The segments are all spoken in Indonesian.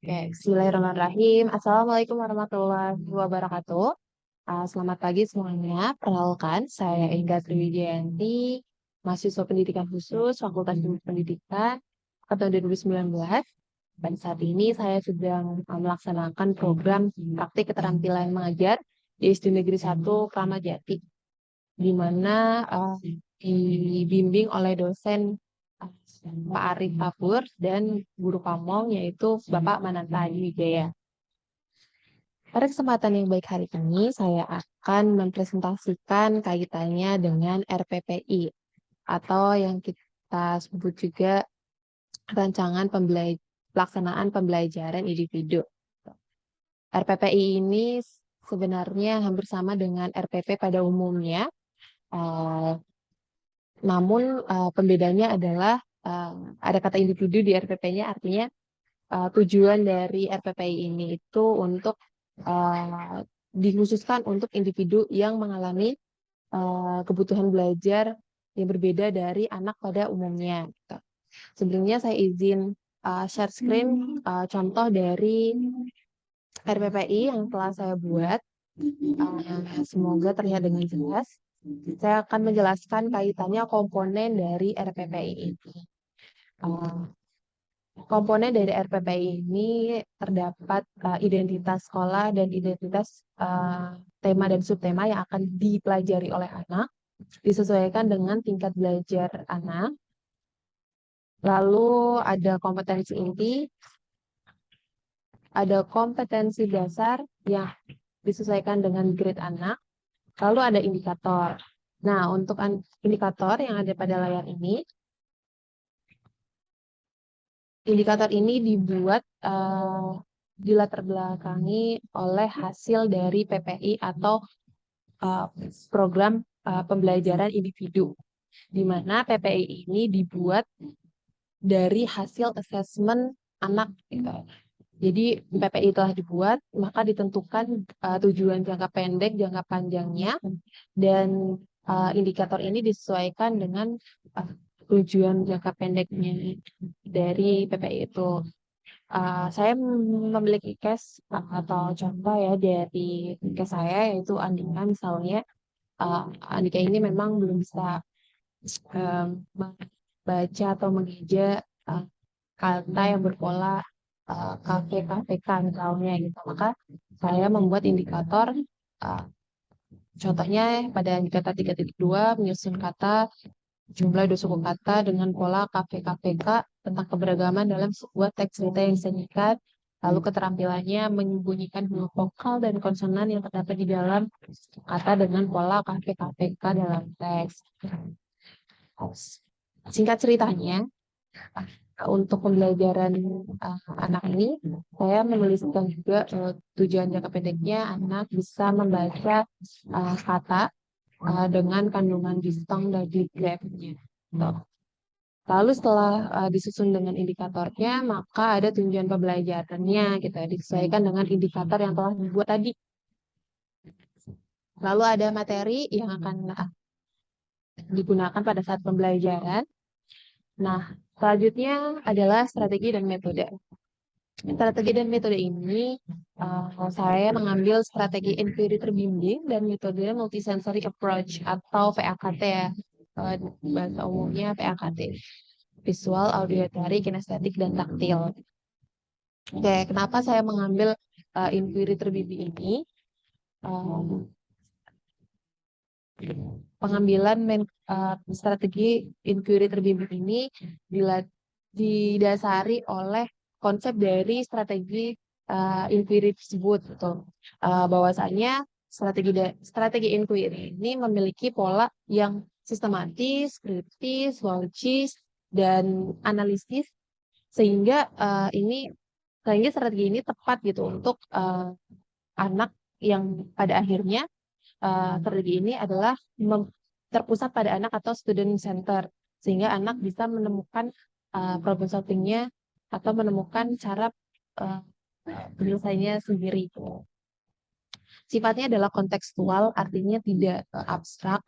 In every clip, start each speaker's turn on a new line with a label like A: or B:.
A: Oke, Bismillahirrahmanirrahim. Assalamualaikum warahmatullahi wabarakatuh. Selamat pagi semuanya. Perkenalkan, saya Ega Triwijayanti, mahasiswa pendidikan khusus Fakultas Ilmu Pendidikan tahun 2019. Dan saat ini saya sedang melaksanakan program praktik keterampilan mengajar di SD Negeri 1 Kramat Jati, di mana dibimbing oleh dosen Pak Arif Tabur dan guru pamong yaitu Bapak Mananta Adi Wijaya. Pada kesempatan yang baik hari ini, saya akan mempresentasikan kaitannya dengan RPPI atau yang kita sebut juga rancangan pelaksanaan pembelajaran individu. RPPI ini sebenarnya hampir sama dengan RPP pada umumnya, eh, namun pembedanya adalah ada kata individu di RPP-nya, artinya tujuan dari RPPI ini itu untuk dikhususkan untuk individu yang mengalami kebutuhan belajar yang berbeda dari anak pada umumnya. Gitu. Sebelumnya saya izin share screen contoh dari RPPI yang telah saya buat. Semoga terlihat dengan jelas. Saya akan menjelaskan kaitannya komponen dari RPPI ini. Komponen dari RPPI ini terdapat identitas sekolah dan identitas tema dan subtema yang akan dipelajari oleh anak, disesuaikan dengan tingkat belajar anak. Lalu ada kompetensi inti, ada kompetensi dasar yang disesuaikan dengan grade anak, lalu ada indikator. Nah, untuk indikator yang ada pada layar ini, indikator ini dibuat dilatar belakangi oleh hasil dari PPI atau program pembelajaran individu, di mana PPI ini dibuat dari hasil asesmen anak. Gitu. Jadi PPI telah dibuat, maka ditentukan tujuan jangka pendek, jangka panjangnya, dan indikator ini disesuaikan dengan tujuan jangka pendeknya dari PPI itu. Saya memiliki case atau contoh ya dari case saya, yaitu Andika misalnya. Andika ini memang belum bisa membaca atau mengeja kata yang berpola KV, KVK misalnya gitu. Maka saya membuat indikator, contohnya pada indikator 3.2 menyusun kata jumlah 2 suku kata dengan pola KV-KVK tentang keberagaman dalam sebuah teks cerita yang disajikan, lalu keterampilannya menyembunyikan huruf vokal dan konsonan yang terdapat di dalam kata dengan pola KV-KVK dalam teks. Singkat ceritanya, untuk pembelajaran anak ini, saya menuliskan juga tujuan jangka pendeknya anak bisa membaca kata dengan kandungan diftong dan digrafnya. Lalu setelah disusun dengan indikatornya, maka ada tujuan pembelajarannya, gitu ya, disesuaikan dengan indikator yang telah dibuat tadi. Lalu ada materi yang akan digunakan pada saat pembelajaran. Nah, selanjutnya adalah strategi dan metode. Strategi dan metode ini, saya mengambil strategi inquiry terbimbing dan metode multisensory approach atau PAKT ya, bahasa umumnya PAKT, visual, auditory, kinestetik, dan taktil. Oke, kenapa saya mengambil inquiry terbimbing ini? Pengambilan strategi inquiry terbimbing ini didasari oleh konsep dari strategi inquiry tersebut. Gitu. Bahwasanya strategi inquiry ini memiliki pola yang sistematis, kritis, logis, dan analisis, sehingga strategi ini tepat gitu untuk anak yang pada akhirnya strategi ini adalah terpusat pada anak atau student center, sehingga anak bisa menemukan problem solving-nya atau menemukan cara penyelesaiannya sendiri. Sifatnya adalah kontekstual, artinya tidak abstrak,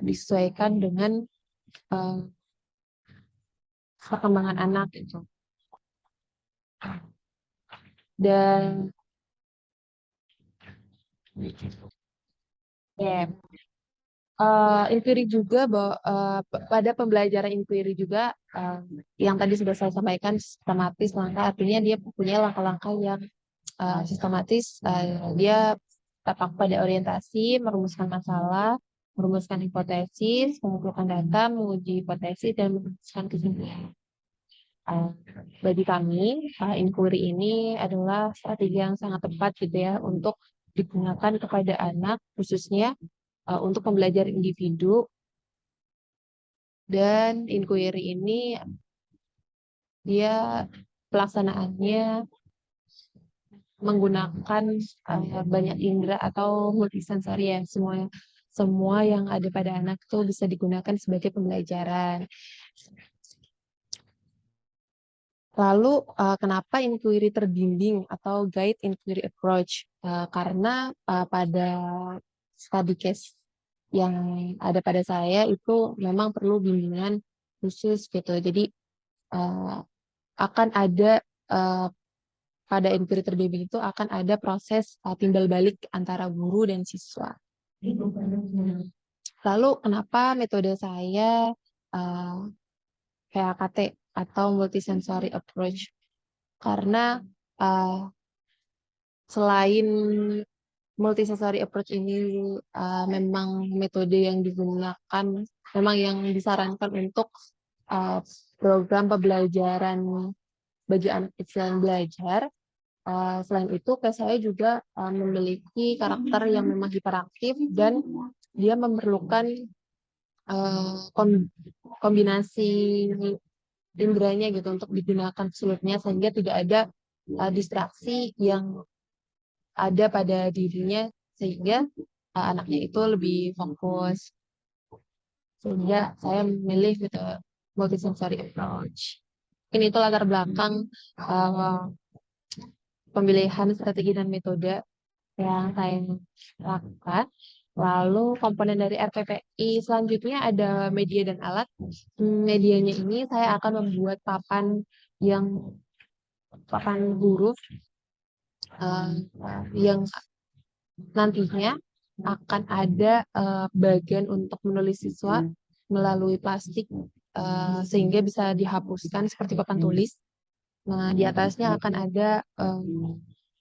A: disesuaikan dengan perkembangan anak. Gitu. Dan ya, inquiry juga bahwa pada pembelajaran inquiry juga yang tadi sudah saya sampaikan sistematis langkah, artinya dia punya langkah-langkah yang sistematis. Dia tepat pada orientasi, merumuskan masalah, merumuskan hipotesis, mengumpulkan data, menguji hipotesis, dan merumuskan kesimpulan. Uh, Bagi kami, inquiry ini adalah strategi yang sangat tepat gitu ya untuk digunakan kepada anak, khususnya untuk pembelajaran individu. Dan inquiry ini dia pelaksanaannya menggunakan banyak indera atau multisensori ya, semua yang ada pada anak itu bisa digunakan sebagai pembelajaran. Lalu kenapa inquiry terbimbing atau guide inquiry approach? Karena pada study case yang ada pada saya itu memang perlu bimbingan khusus gitu. Jadi uh, akan ada uh, pada inquiry terbimbing itu akan ada proses timbal balik antara guru dan siswa. Lalu kenapa metode saya uh, PAKT atau multisensory approach? Karena uh, selain multisensory approach ini memang metode yang digunakan, memang yang disarankan untuk uh, program pembelajaran bagi anak kecil yang belajar. Selain itu, saya juga memiliki karakter yang memang hiperaktif dan dia memerlukan kombinasi inderanya gitu untuk digunakan seluruhnya sehingga tidak ada distraksi yang ada pada dirinya sehingga anaknya itu lebih fokus. Sehingga saya memilih gitu multisensory approach. Ini itu latar belakang uh, pemilihan strategi dan metode yang saya lakukan. Lalu komponen dari RPPI selanjutnya ada media dan alat. Medianya ini saya akan membuat papan huruf yang nantinya akan ada bagian untuk menulis siswa melalui plastik sehingga bisa dihapuskan seperti papan tulis. Nah, di atasnya akan ada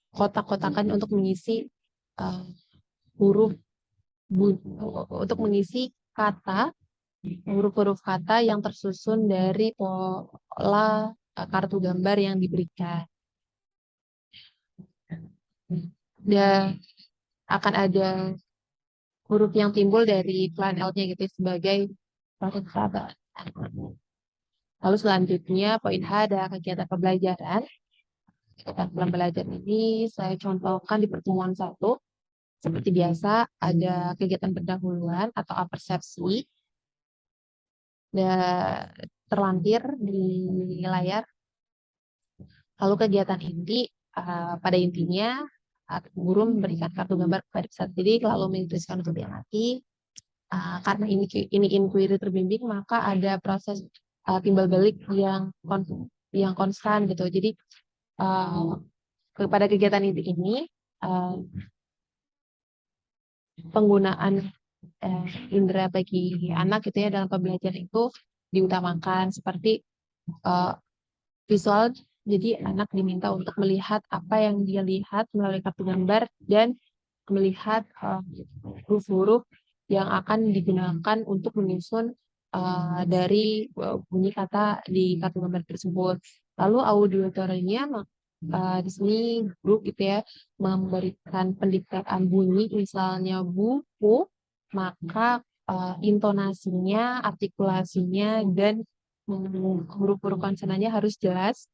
A: kotak-kotakan untuk mengisi huruf untuk mengisi kata, huruf-huruf kata yang tersusun dari pola kartu gambar yang diberikan. Dan akan ada huruf yang timbul dari L-nya gitu sebagai proses sahabat. Lalu selanjutnya poin H ada kegiatan pembelajaran. Kegiatan pembelajaran ini saya contohkan di pertemuan 1. Seperti biasa ada kegiatan pendahuluan atau apersepsi. Dan terlampir di layar. Lalu kegiatan inti pada intinya guru memberikan kartu gambar kepada peserta didik lalu menuliskan untuk diamati. Karena ini inquiry terbimbing maka ada proses timbal balik yang konstan gitu. Jadi kepada kegiatan inti ini penggunaan indera bagi anak gitu ya dalam pembelajaran itu diutamakan seperti visual. Jadi anak diminta untuk melihat apa yang dia lihat melalui kartu gambar dan melihat huruf-huruf yang akan digunakan untuk menyusun dari bunyi kata di kartu gambar tersebut. Lalu auditorinya di sini grup gitu ya memberikan pendiktean bunyi misalnya buku, maka intonasinya, artikulasinya dan huruf-huruf konsonannya harus jelas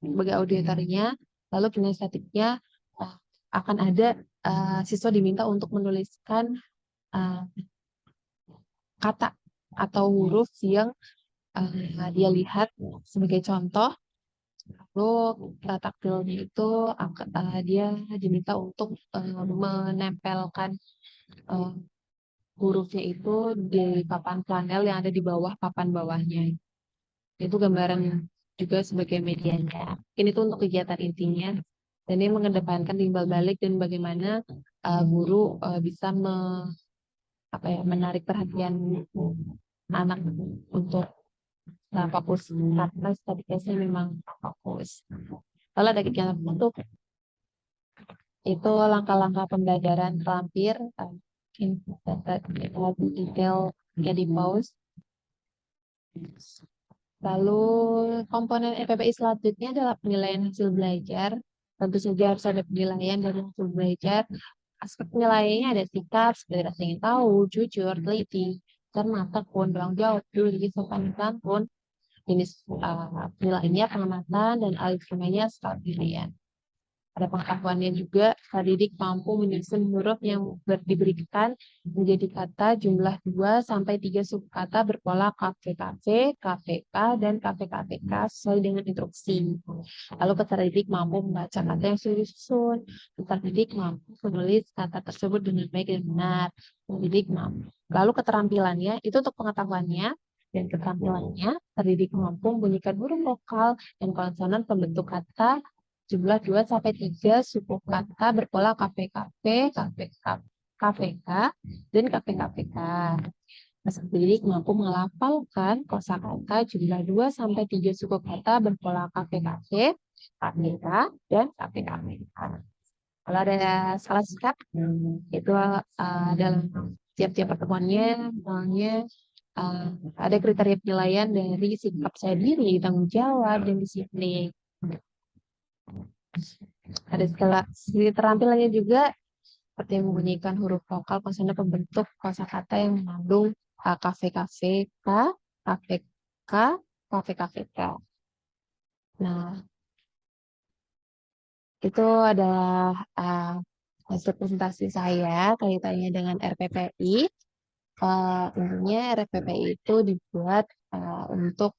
A: sebagai auditorinya. Lalu kinestetiknya akan ada siswa diminta untuk menuliskan kata atau huruf yang dia lihat sebagai contoh. Lalu taktilnya itu dia diminta untuk menempelkan hurufnya itu di papan flanel yang ada di bawah papan bawahnya. Itu gambaran juga sebagai medianya. Ini tuh untuk kegiatan intinya. Dan ini mengedepankan timbal balik dan bagaimana guru bisa menarik perhatian anak untuk fokus karena tadi case-nya memang fokus. Lalu ada kegiatan untuk itu langkah-langkah pembelajaran terampil mungkin lebih detail ya di pause. Lalu komponen EPPI selanjutnya adalah penilaian hasil belajar. Tentu saja harus ada penilaian dari hasil belajar. Aspek penilaiannya ada sikap, seperti rasa ingin tahu, jujur, teliti, cermat, tekun, bertanggung jawab, juli, sopan santun. Jenis penilaiannya pengamatan dan algoritmanya skala penilaian. Ada pengetahuannya juga, didik mampu menyusun huruf yang diberikan menjadi kata jumlah 2 sampai 3 subkata berpola KVKV, KVK, dan KVKVK sesuai dengan instruksi. Lalu peserta didik mampu membaca kata yang sudah disusun. Peserta didik mampu menulis kata tersebut dengan baik dan benar. Didik mampu. Lalu keterampilannya, itu untuk pengetahuannya, dan keterampilannya, terdidik mampu membunyikan huruf vokal dan konsonan pembentuk kata jumlah 2 sampai 3 suku kata berpola KPKP, KPK, KPK, dan KPKPK. Peserta didik mampu melafalkan kosakata jumlah 2 sampai 3 suku kata berpola KPKP, KPK, dan KPKPK. Kalau ada salah sikap, itu dalam tiap-tiap pertemuannya, misalnya ada kriteria penilaian dari sikap saya diri, tanggung jawab, dan disiplin. Ada skala keterampilannya juga seperti membunyikan huruf vokal konsonan pembentuk kosakata yang mengandung KVKVK, KVK, KVKVK. Nah, itu adalah hasil presentasi saya kaitannya dengan RPPI. Intinya RPPI itu dibuat untuk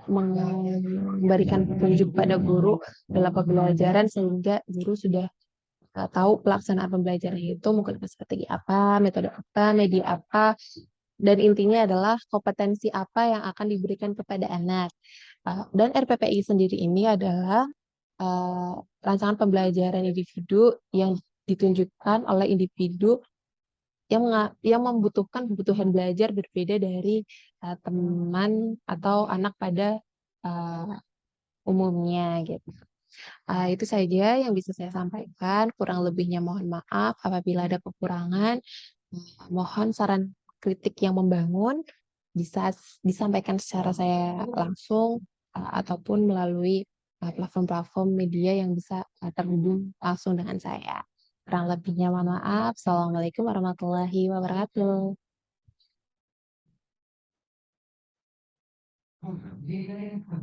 A: memberikan petunjuk pada guru dalam pembelajaran sehingga guru sudah tahu pelaksanaan pembelajaran itu menggunakan strategi apa, metode apa, media apa, dan intinya adalah kompetensi apa yang akan diberikan kepada anak. Dan RPPI sendiri ini adalah rancangan pembelajaran individu yang ditunjukkan oleh individu yang membutuhkan kebutuhan belajar berbeda dari teman atau anak pada umumnya gitu. Itu saja yang bisa saya sampaikan. Kurang lebihnya mohon maaf apabila ada kekurangan. Mohon saran kritik yang membangun bisa disampaikan secara saya langsung ataupun melalui platform-platform media yang bisa terhubung langsung dengan saya. Kurang lebihnya mohon maaf. Assalamualaikum warahmatullahi wabarakatuh.